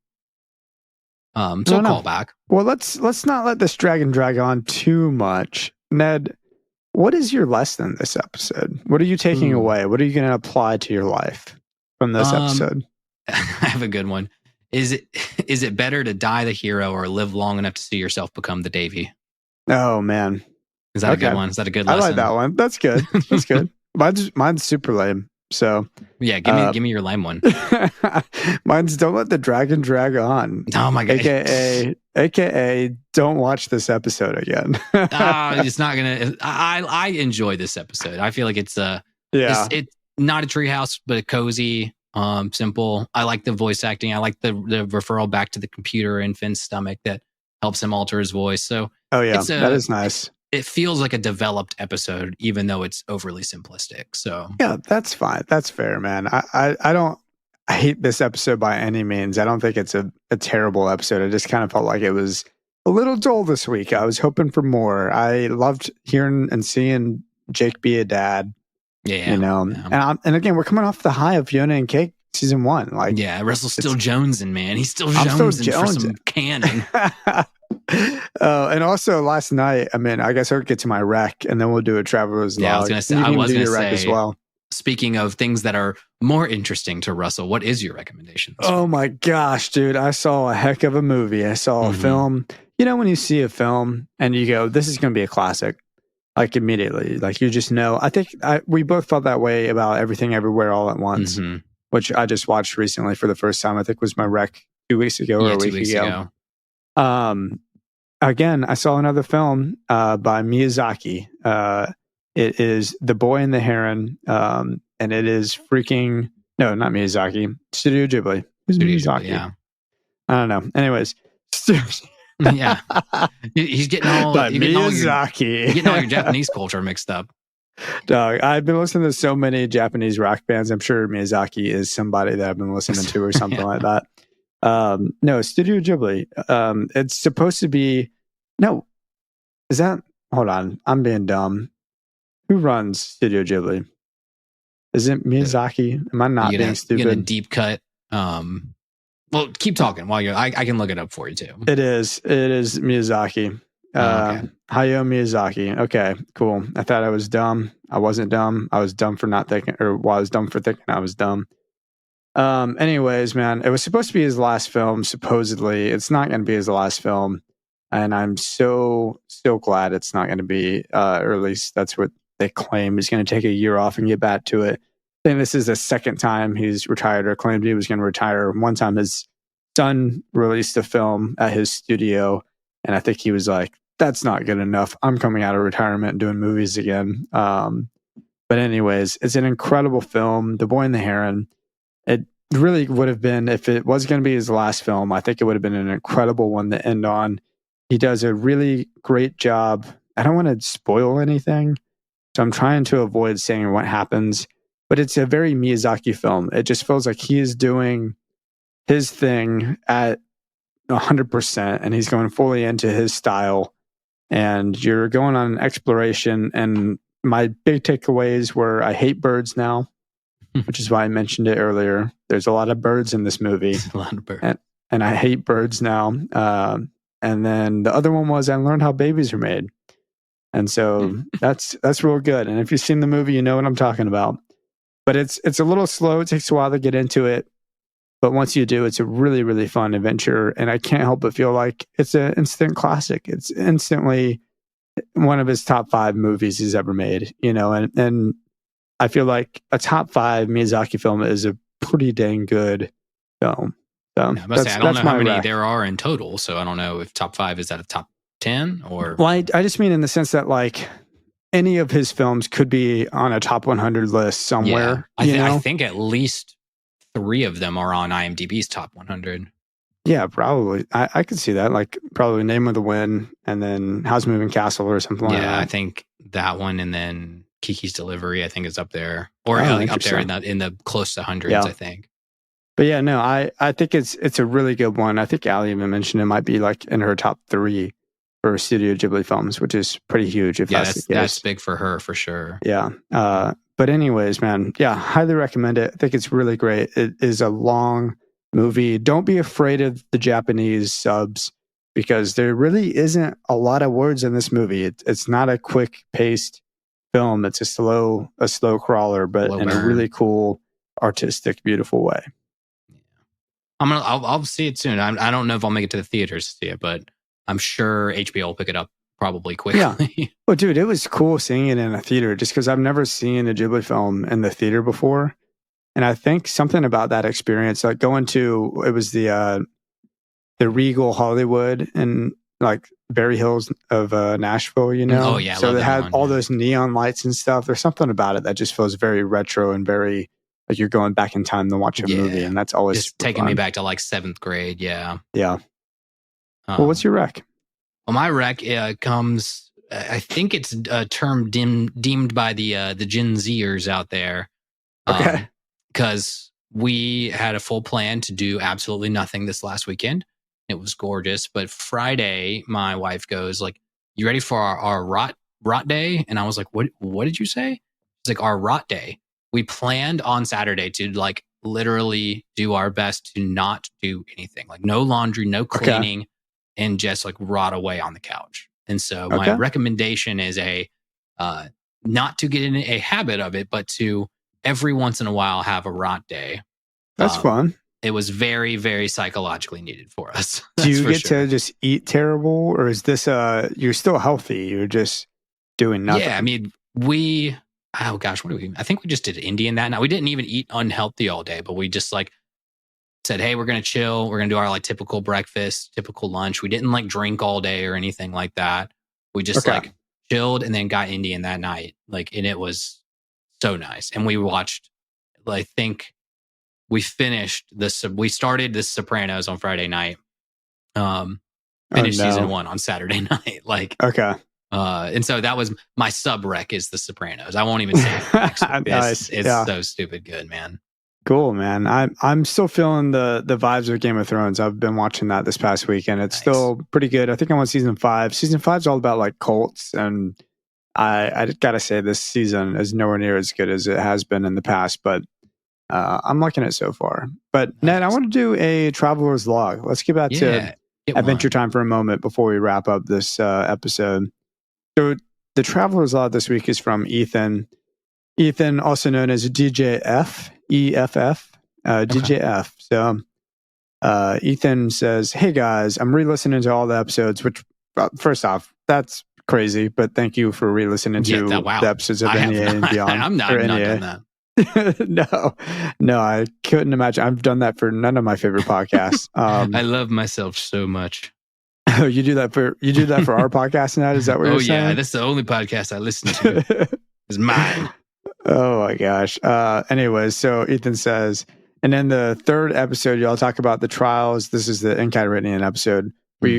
So call back. Well, let's not let this drag on too much. Ned, what is your lesson this episode? What are you taking away? What are you going to apply to your life from this episode? I have a good one. Is it better to die the hero or live long enough to see yourself become the Davey? Oh man, is that a good one? Is that a good lesson? I like that one. That's good. That's good. Mine's super lame. So yeah, give me your lame one. Mine's don't let the dragon drag on. Oh my god. AKA don't watch this episode again. It's not gonna. I enjoy this episode. I feel like it's it's not a treehouse, but a cozy, simple. I like the voice acting. I like the referral back to the computer in Finn's stomach that helps him alter his voice. So that is nice. It feels like a developed episode, even though it's overly simplistic. So yeah, that's fine. That's fair, man. I hate this episode by any means. I don't think it's a terrible episode. I just kind of felt like it was a little dull this week. I was hoping for more. I loved hearing and seeing Jake be a dad. Yeah, you know. Yeah. And again, we're coming off the high of Fiona and Cake season 1. Like, Russell's still jonesing, man. He's still jonesing for some canning. And also last night, I mean, I guess I'll get to my rec and then we'll do a traveler's log. Yeah, I was going to say, I was going to say as well. Speaking of things that are more interesting to Russell, what is your recommendation? Oh my gosh, dude. I saw a heck of a movie. I saw a film. You know, when you see a film and you go, this is going to be a classic, like immediately, like you just know. I think we both felt that way about Everything Everywhere All at Once, which I just watched recently for the first time. I think was my rec 2 weeks ago or a week ago. Again, I saw another film by Miyazaki. It is The Boy and the Heron, and it is freaking... No, not Miyazaki. Studio Ghibli. Who's Miyazaki? Yeah. I don't know. Anyways. Yeah. He's getting all... Miyazaki. You're getting all your Japanese culture mixed up. Dog, I've been listening to so many Japanese rock bands. I'm sure Miyazaki is somebody that I've been listening to or something like that. No, Studio Ghibli. It's supposed to be... No. Is that... Hold on. I'm being dumb. Who runs Studio Ghibli? Is it Miyazaki? Am I not being stupid? You're gonna deep cut. Well, keep talking while you're... I can look it up for you too. It is Miyazaki. Okay. Hayao Miyazaki. Okay, cool. I thought I was dumb. I wasn't dumb. I was dumb for not thinking, or I was dumb for thinking I was dumb. Anyways, man, it was supposed to be his last film. Supposedly, it's not going to be his last film, and I'm so glad it's not going to be. Or at least that's what they claim. He's going to take a year off and get back to it. I think this is the second time he's retired, or claimed he was going to retire. One time, his son released a film at his studio, and I think he was like, "That's not good enough. I'm coming out of retirement and doing movies again." But anyways, it's an incredible film, The Boy and the Heron. It really would have been, if it was going to be his last film, I think it would have been an incredible one to end on. He does a really great job. I don't want to spoil anything, so I'm trying to avoid saying what happens. but it's a very Miyazaki film. It just feels like he is doing his thing at 100%, and he's going fully into his style. And you're going on an exploration. And my big takeaways were I hate birds now, which is why I mentioned it earlier. There's a lot of birds in this movie. A lot of birds. And I hate birds now. And then the other one was I learned how babies are made. And so that's real good. And if you've seen the movie, you know what I'm talking about. But it's a little slow. It takes a while to get into it. But once you do, it's a really, really fun adventure. And I can't help but feel like it's an instant classic. It's instantly one of his top 5 movies he's ever made, you know, and I feel like a top 5 Miyazaki film is a pretty dang good film. So I must say, I don't know how many there are in total. So I don't know if top 5 is that a top 10 or. Well, I just mean in the sense that like any of his films could be on a top 100 list somewhere. Yeah. I think at least 3 of them are on IMDb's top 100. Yeah, probably. I could see that. Like probably Name of the Wind and then Howl's Moving Castle or something like that. Yeah, I think that one and then Kiki's Delivery, I think, is up there. Or up there in the close to hundreds, I think. But yeah, no, I think it's a really good one. I think Ali even mentioned it might be like in her top 3 for Studio Ghibli films, which is pretty huge. If that's big for her for sure. Yeah. But anyways, man, yeah, highly recommend it. I think it's really great. It is a long movie. Don't be afraid of the Japanese subs because there really isn't a lot of words in this movie. It's not a quick paced film. It's a slow crawler, but in a really cool, artistic, beautiful way. I'll see it soon. I don't know if I'll make it to the theaters to see it, but I'm sure HBO will pick it up probably quickly. Yeah. Well, dude, it was cool seeing it in a theater just because I've never seen a Ghibli film in the theater before. And I think something about that experience, like going to, it was the Regal Hollywood in like Berry Hills of Nashville, you know? Oh, yeah. So they had all those neon lights and stuff. There's something about it that just feels very retro and very like you're going back in time to watch a movie. And that's always just taking me back to like 7th grade. Yeah. Yeah. Well, what's your rec? Well, my rec comes, I think it's a term deemed by the Gen Zers out there. Okay. Because we had a full plan to do absolutely nothing this last weekend. It was gorgeous. But Friday, my wife goes like, "You ready for our rot day?" And I was like, "What did you say?" It's like our rot day. We planned on Saturday to like literally do our best to not do anything, like no laundry, no cleaning, and just like rot away on the couch. And so my recommendation is not to get in a habit of it, but to every once in a while have a rot day. That's fun. It was very, very psychologically needed for us. Do you get to just eat terrible, or is this you're still healthy? You're just doing nothing. Yeah, I mean, oh gosh, what do we? I think we just did Indian that night. We didn't even eat unhealthy all day, but we just like said, "Hey, we're gonna chill. We're gonna do our like typical breakfast, typical lunch." We didn't like drink all day or anything like that. We just like chilled and then got Indian that night. Like, and it was so nice. And we watched, I think we finished this. We started The Sopranos on Friday night. Finished season 1 on Saturday night. Like, and so that was my sub rec is The Sopranos. I won't even say it. Nice. It's so stupid good, man. Cool, man. I'm still feeling the vibes of Game of Thrones. I've been watching that this past week, and it's still pretty good. I think I'm on season 5. Season 5 is all about like cults, and I gotta say this season is nowhere near as good as it has been in the past, but I'm liking it so far. But Ned, I want to do a traveler's log. Let's get back to Adventure Time for a moment before we wrap up this episode. So the traveler's log this week is from Ethan. Ethan, also known as DJF, EFF, DJF. So Ethan says, "Hey guys, I'm re-listening to all the episodes," which first off, that's crazy, but thank you for re-listening to the episodes of NEA and Beyond. I'm not doing that. No, I couldn't imagine. I've done that for none of my favorite podcasts. I love myself so much. Oh, you do that for our podcast now? Is that what you're saying? Oh yeah, that's the only podcast I listen to. It's mine. Oh my gosh. Anyways, so Ethan says, and then the 3rd episode, y'all talk about the trials. This is the Enchiridion episode where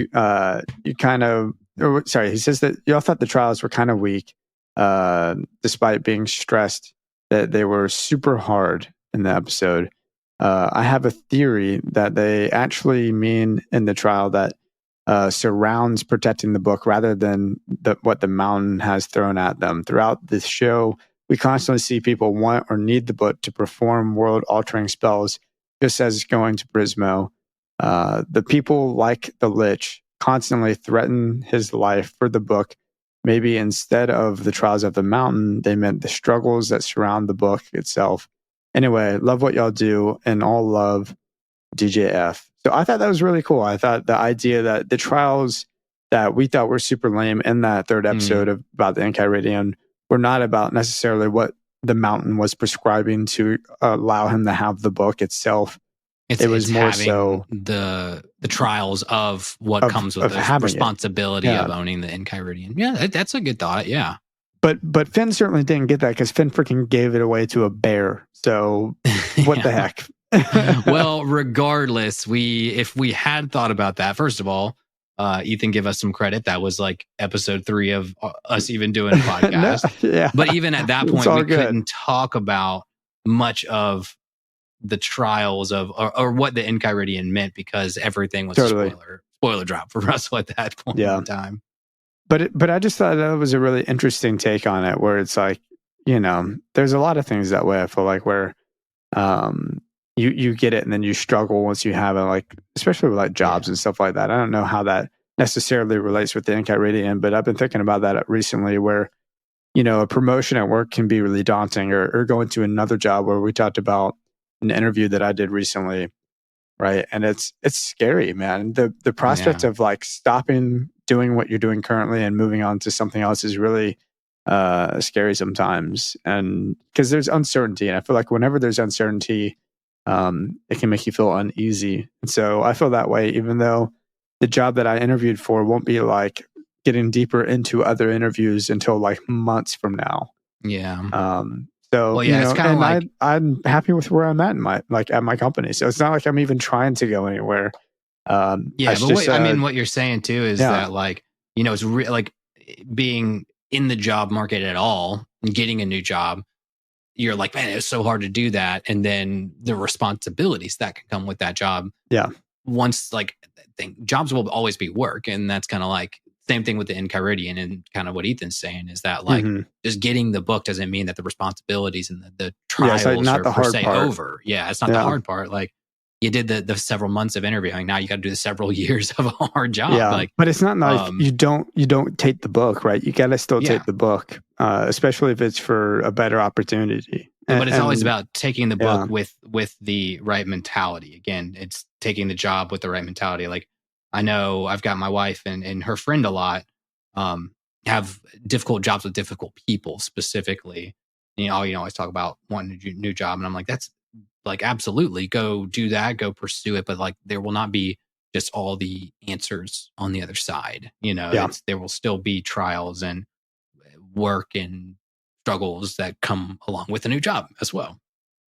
you kind of, he says that y'all thought the trials were kind of weak, despite being stressed that they were super hard in the episode. I have a theory that they actually mean in the trial that surrounds protecting the book rather than what the mountain has thrown at them. Throughout this show, we constantly see people want or need the book to perform world-altering spells, just as going to Brismo. The people like the Lich constantly threaten his life for the book. Maybe instead of the trials of the mountain, they meant the struggles that surround the book itself. Anyway, love what y'all do, and all love, DJF. So I thought that was really cool. I thought the idea that the trials that we thought were super lame in that third episode about the Enchiridion were not about necessarily what the mountain was prescribing to allow him to have the book itself. It was more so the trials of what comes with the responsibility of owning the Enchiridion. Yeah, that's a good thought. Yeah. But Finn certainly didn't get that because Finn freaking gave it away to a bear. So what the heck? Well, regardless, if we had thought about that, first of all, Ethan, give us some credit. That was like episode 3 of us even doing a podcast. But even at that point, we couldn't talk about much of the trials of or what the Enchiridion meant because everything was a spoiler drop for Russell at that point in time. But I just thought that was a really interesting take on it, where it's like, there's a lot of things that way. I feel like where you get it and then you struggle once you have it, like especially with like jobs and stuff like that. I don't know how that necessarily relates with the Enchiridion, but I've been thinking about that recently, where a promotion at work can be really daunting, or going to another job, where we talked about an interview that I did recently, right? And it's scary, man. The prospect of like stopping doing what you're doing currently and moving on to something else is really scary sometimes, and because there's uncertainty, and I feel like whenever there's uncertainty, it can make you feel uneasy. And so I feel that way, even though the job that I interviewed for won't be like getting deeper into other interviews until like months from now. Yeah. So it's kind of like I'm happy with where I'm at at my company. So it's not like I'm even trying to go anywhere. But what you're saying too is that like it's like being in the job market at all and getting a new job. You're like, man, it's so hard to do that, and then the responsibilities that can come with that job. Yeah. Once jobs will always be work, and that's kind of like. Same thing with the Enchiridion, and kind of what Ethan's saying is that like just getting the book doesn't mean that the responsibilities and the trials are per se over. Yeah, it's not the hard part. Like you did the several months of interviewing. Now you got to do the several years of a hard job. Yeah, like, but it's not like you don't take the book, right? You got to still take the book, especially if it's for a better opportunity. But it's always about taking the book with the right mentality. Again, it's taking the job with the right mentality. Like. I know I've got my wife and her friend a lot have difficult jobs with difficult people specifically. You always talk about wanting a new job. And I'm like, that's like, absolutely go do that, go pursue it. But like, there will not be just all the answers on the other side. There will still be trials and work and struggles that come along with a new job as well.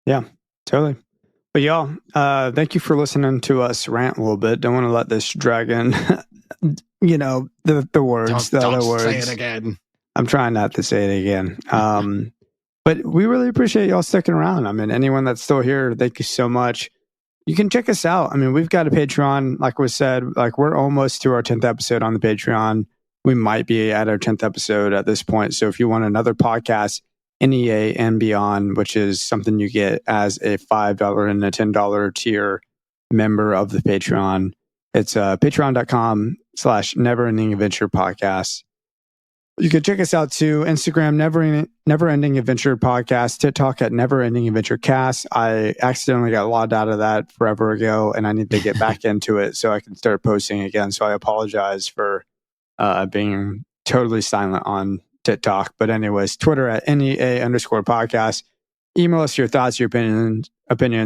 Yeah, totally. But y'all, thank you for listening to us rant a little bit. Don't want to let this drag in, the words, the other words. Say it again. I'm trying not to say it again. But we really appreciate y'all sticking around. I mean, anyone that's still here, thank you so much. You can check us out. I mean, we've got a Patreon, like we said, like we're almost to our 10th episode on the Patreon. We might be at our 10th episode at this point. So if you want another podcast, NEA and beyond, which is something you get as a $5 and a $10 tier member of the Patreon. It's patreon.com/Neverending Adventure Podcast. You can check us out too. Instagram, Never Ending Adventure Podcast. TikTok at Never Ending Adventure Cast. I accidentally got logged out of that forever ago, and I need to get back into it so I can start posting again. So I apologize for being totally silent on TikTok. But anyways, Twitter at NEA_podcast. Email us your thoughts, your opinions.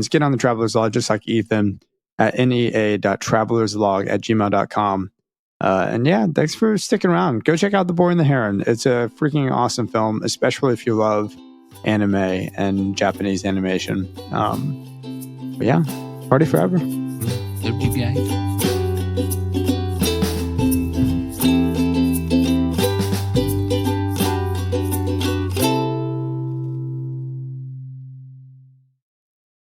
Get on the Traveler's Log, just like Ethan, at NEA.travelerslog@gmail.com. And thanks for sticking around. Go check out The Boy and the Heron. It's a freaking awesome film, especially if you love anime and Japanese animation. Party forever. Go GPI.